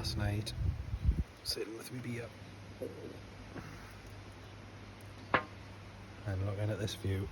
last night, sitting with my beer and looking at this view.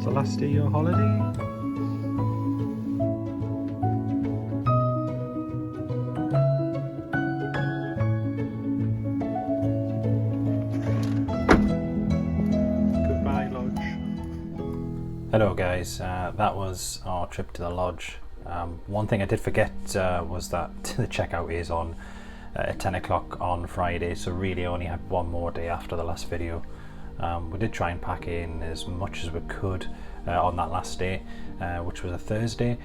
So last day of your holiday? Goodbye, Lodge. Hello guys, that was our trip to the lodge. One thing I did forget was that the checkout is on at 10 o'clock on Friday, so really only had one more day after the last video. We did try and pack in as much as we could on that last day, which was a Thursday.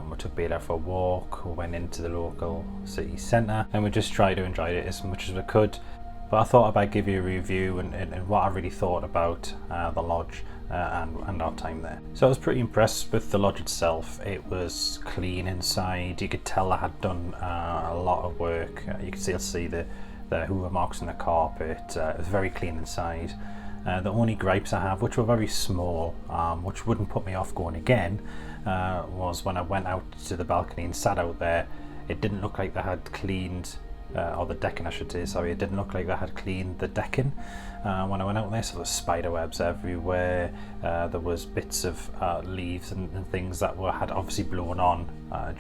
We took Bela for a walk, we went into the local city centre, and we just tried to enjoy it as much as we could. But I thought I'd give you a review and what I really thought about the lodge and our time there. So I was pretty impressed with the lodge itself. It was clean inside. You could tell I had done a lot of work. You could still see the hoover marks on the carpet. It was very clean inside. The only gripes I have, which were very small, which wouldn't put me off going again, was when I went out to the balcony and sat out there. It didn't look like they had cleaned, or the decking I should say, sorry, it didn't look like they had cleaned the decking when I went out there. So there was spider webs everywhere, there was bits of leaves and things that had obviously blown on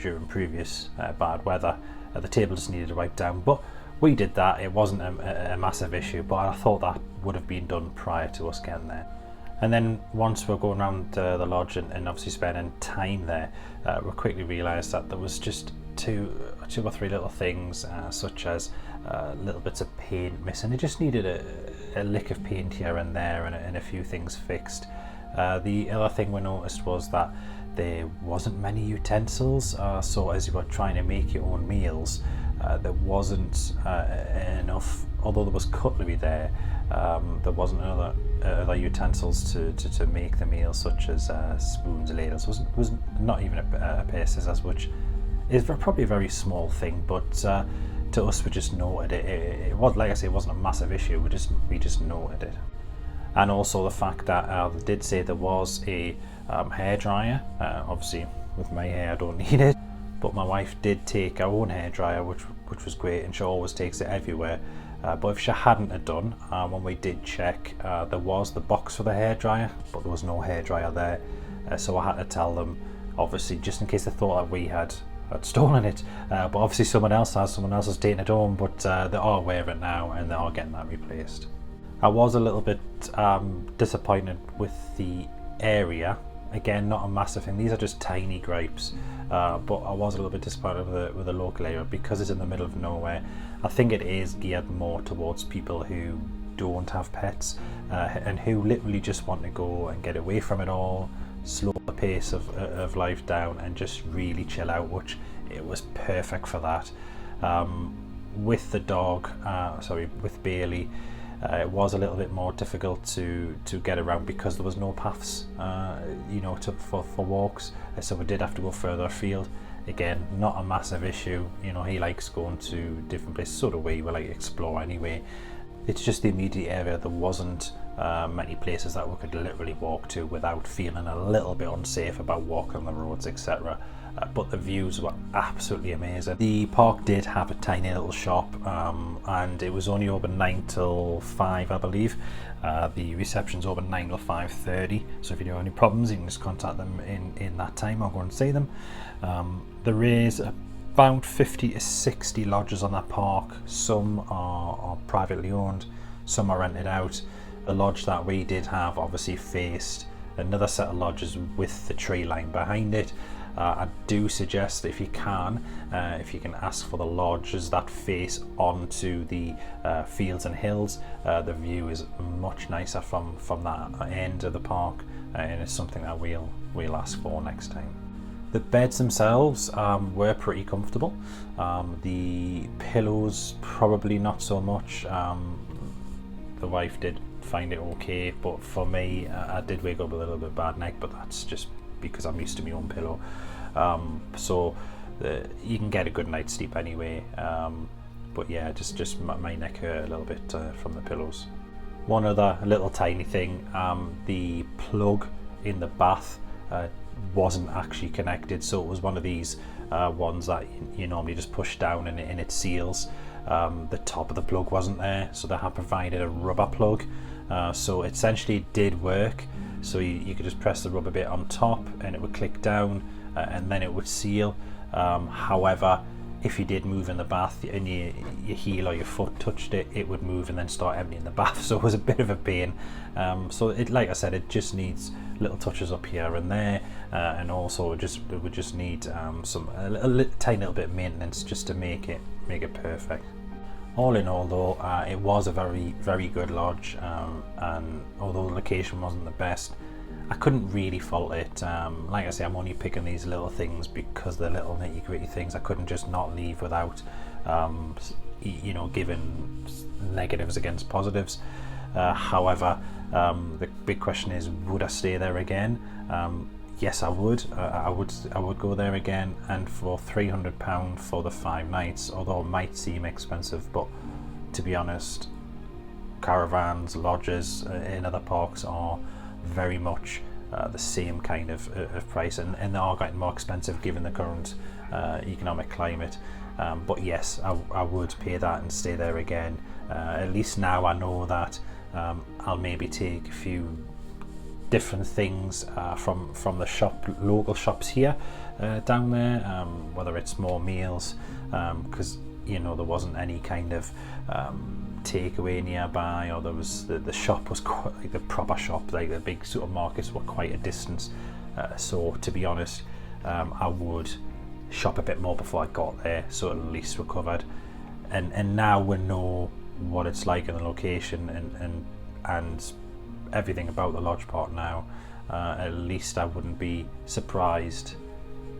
during previous bad weather. The table just needed to wipe down, but we did that. It wasn't a massive issue, but I thought that would have been done prior to us getting there. And then once we're going around the lodge and obviously spending time there, we quickly realised that there was just two or three little things, such as little bits of paint missing. It just needed a lick of paint here and there, and a few things fixed. The other thing we noticed was that there wasn't many utensils, so as you were trying to make your own meals, there wasn't enough. Although there was cutlery there, there wasn't other utensils to make the meal, such as spoons, ladles. Was not even a pair of scissors, which is probably a very small thing, but to us we just noted it. It was, like I say, it wasn't a massive issue. We just noted it. And also the fact that they did say there was a hairdryer. Obviously with my hair I don't need it, but my wife did take her own hairdryer, which was great, and she always takes it everywhere. But if she hadn't have done, when we did check, there was the box for the hairdryer, but there was no hairdryer there. So I had to tell them, obviously, just in case they thought that we had stolen it, but obviously someone else has taken it home, but they are aware of it now and they are getting that replaced. I was a little bit disappointed with the area. Again, not a massive thing, these are just tiny gripes, but I was a little bit disappointed with the local area because it's in the middle of nowhere. I think it is geared more towards people who don't have pets and who literally just want to go and get away from it all, slow the pace of life down and just really chill out, which it was perfect for that. With the dog, with Bailey, it was a little bit more difficult to get around because there was no paths, for walks. So we did have to go further afield. Again, not a massive issue. He likes going to different places. So do we. We like to explore anyway. It's just the immediate area. There wasn't many places that we could literally walk to without feeling a little bit unsafe about walking on the roads, etc. But the views were absolutely amazing. The park did have a tiny little shop, and it was only open 9 till 5, I believe. The reception's open 9 till 5:30, so if you have any problems you can just contact them in that time or go and see them. There is about 50 to 60 lodges on that park. Some are privately owned, some are rented out. The lodge that we did have obviously faced another set of lodges with the tree line behind it. I do suggest that if you can ask for the lodges that face onto the fields and hills. The view is much nicer from that end of the park, and it's something that we'll ask for next time. The beds themselves were pretty comfortable. The pillows probably not so much. The wife did find it okay, but for me, I did wake up with a little bit bad neck, but that's just because I'm used to my own pillow. So you can get a good night's sleep anyway, but yeah, just my neck hurt a little bit from the pillows. One other little tiny thing, the plug in the bath wasn't actually connected, so it was one of these ones that you normally just push down and it seals. The top of the plug wasn't there, so they have provided a rubber plug, so it essentially did work. So you could just press the rubber bit on top and it would click down, and then it would seal. However, if you did move in the bath and your heel or your foot touched it, it would move and then start emptying the bath, so it was a bit of a pain. So it, like I said, it just needs little touches up here and there, and also it would just need a tiny little bit of maintenance just to make it perfect. All in all though, it was a very good lodge, and although the location wasn't the best, I couldn't really fault it. Like I say, I'm only picking these little things because they're little nitty gritty things. I couldn't just not leave without giving negatives against positives. However, the big question is, would I stay there again? Yes, I would. I would go there again, and for £300 for the 5 nights, although it might seem expensive, but to be honest, caravans, lodges in other parks are very much the same kind of price, and they are getting more expensive given the current economic climate. But yes, I would pay that and stay there again. At least now I know that I'll maybe take a few different things from the local shops here down there, whether it's more meals, because there wasn't any kind of takeaway nearby, or there was the shop was quite, like the proper shop, like the big supermarkets were quite a distance, so to be honest, I would shop a bit more before I got there, so at least we're covered. And now we know what it's like in the location and everything about the lodge park now, at least I wouldn't be surprised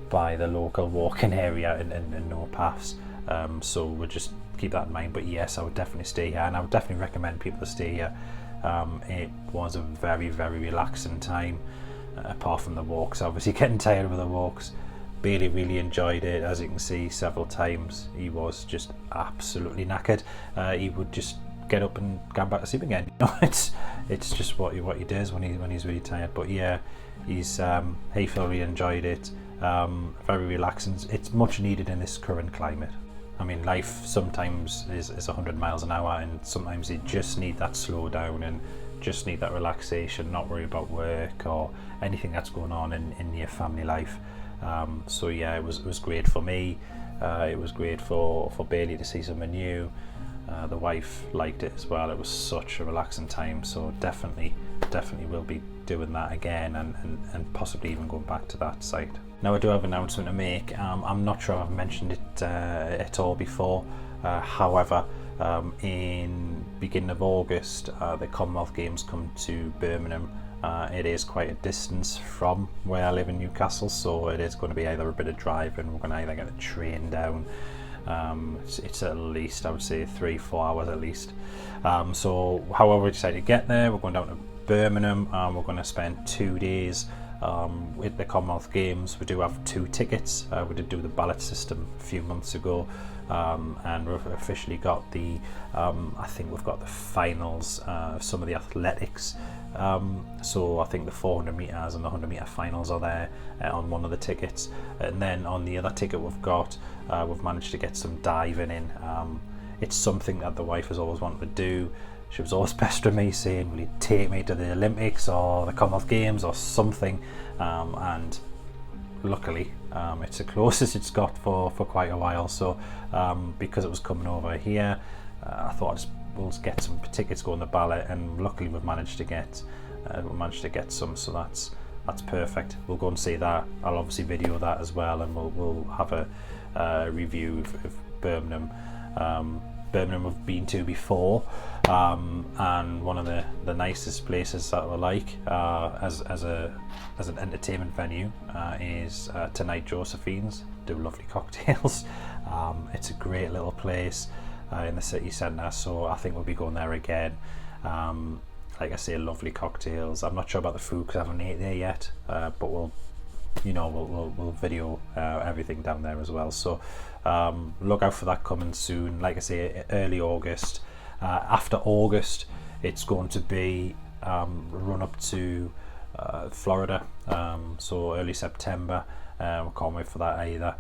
by the local walking area and no paths, so we'll just keep that in mind. But yes, I would definitely stay here, and I would definitely recommend people to stay here. It was a very relaxing time, apart from the walks, obviously getting tired of the walks. Bailey really enjoyed it, as you can see several times. He was just absolutely knackered. He would just get up and go back to sleep again. It's just what he does when he's really tired. But yeah, he thoroughly enjoyed it. Very relaxing. It's much needed in this current climate. I mean, life sometimes is 100 miles an hour, and sometimes you just need that slow down and just need that relaxation, not worry about work or anything that's going on in your family life. So yeah, it was great for me. It was great for Bailey to see something new. The wife liked it as well. It was such a relaxing time, so definitely will be doing that again, and possibly even going back to that site. Now I do have an announcement to make. I'm not sure I've mentioned it at all before. However, in beginning of August, the Commonwealth Games come to Birmingham. It is quite a distance from where I live in Newcastle, so it is going to be either a bit of driving. We're going to either get a train down. It's at least, I would say, 3-4 hours at least. So however we decide to get there, we're going down to Birmingham. We're going to spend 2 days with the Commonwealth Games. We do have 2 tickets. We did do the ballot system a few months ago, and we've officially got the I think we've got the finals of some of the athletics. So I think the 400 metres and the 100 metre finals are there on one of the tickets, and then on the other ticket we've managed to get some diving in. It's something that the wife has always wanted to do. She was always pestering me saying, will you take me to the Olympics or the Commonwealth Games or something, and luckily it's the closest it's got for quite a while. So because it was coming over here, I thought we'll get some tickets going to ballot, and luckily we've managed to get we managed to get some, so that's perfect. We'll go and see that. I'll obviously video that as well, and we'll have a review of Birmingham. Birmingham we've been to before, and one of the nicest places that we like as an entertainment venue is Tonight Josephine's. Do lovely cocktails. It's a great little place in the city centre, so I think we'll be going there again. Like I say, lovely cocktails. I'm not sure about the food because I haven't ate there yet, but we'll video everything down there as well. So look out for that coming soon. Like I say, early August. After August, it's going to be run up to Florida. So early September. We can't wait for that either.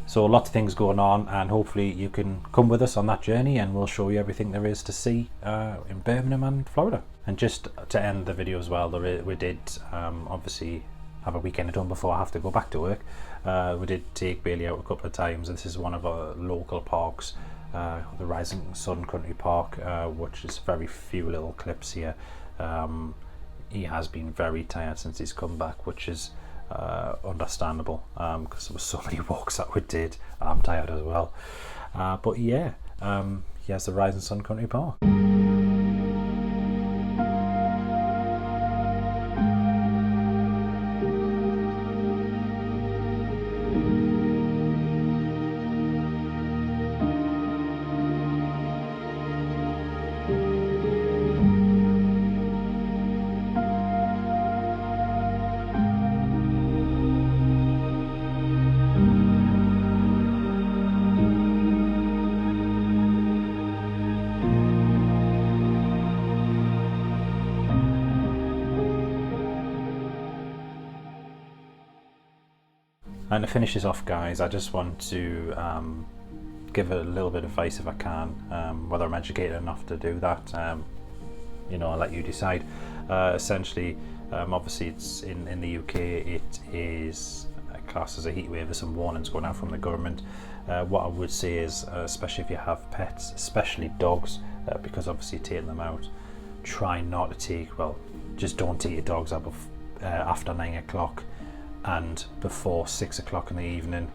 So lots of things going on, and hopefully you can come with us on that journey, and we'll show you everything there is to see in Birmingham and Florida. And just to end the video as well, we did obviously have a weekend at home before I have to go back to work. We did take Bailey out a couple of times. This is one of our local parks, the Rising Sun Country Park, which is very few little clips here. He has been very tired since he's come back, which is understandable, because there were so many walks that we did. I'm tired as well, but yeah, he has the Rising Sun Country Park. And to finish this off, guys, I just want to give a little bit of advice if I can, whether I'm educated enough to do that. I'll let you decide. Essentially, obviously it's in the UK, it is classed as a heat wave. There's some warnings going out from the government. What I would say is, especially if you have pets, especially dogs, because obviously taking them out, try not to take, just don't take your dogs out after 9 o'clock and before 6 o'clock in the evening.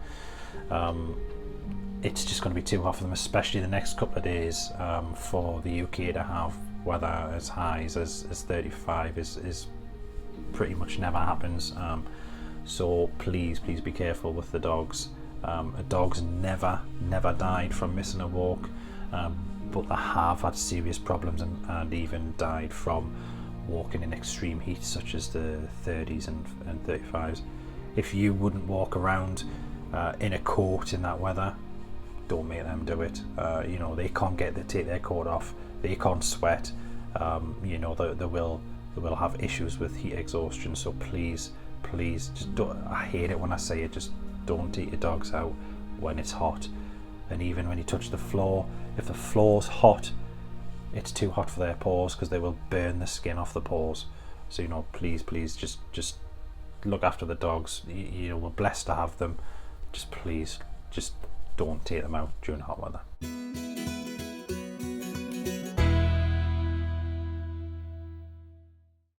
It's just going to be too hot for them, especially the next couple of days. For the UK to have weather as high as 35 is pretty much never happens. So please be careful with the dogs. Dogs never died from missing a walk, but they have had serious problems and even died from walking in extreme heat, such as the 30s and 35s. If you wouldn't walk around in a coat in that weather, don't make them do it. They can't take their coat off, they can't sweat. They will have issues with heat exhaustion. So please just don't. I hate it when I say it, just don't take your dogs out when it's hot. And even when you touch the floor, if the floor's hot, it's too hot for their paws, because they will burn the skin off the paws. So please just look after the dogs. We're blessed to have them. Just please, just don't take them out during hot weather.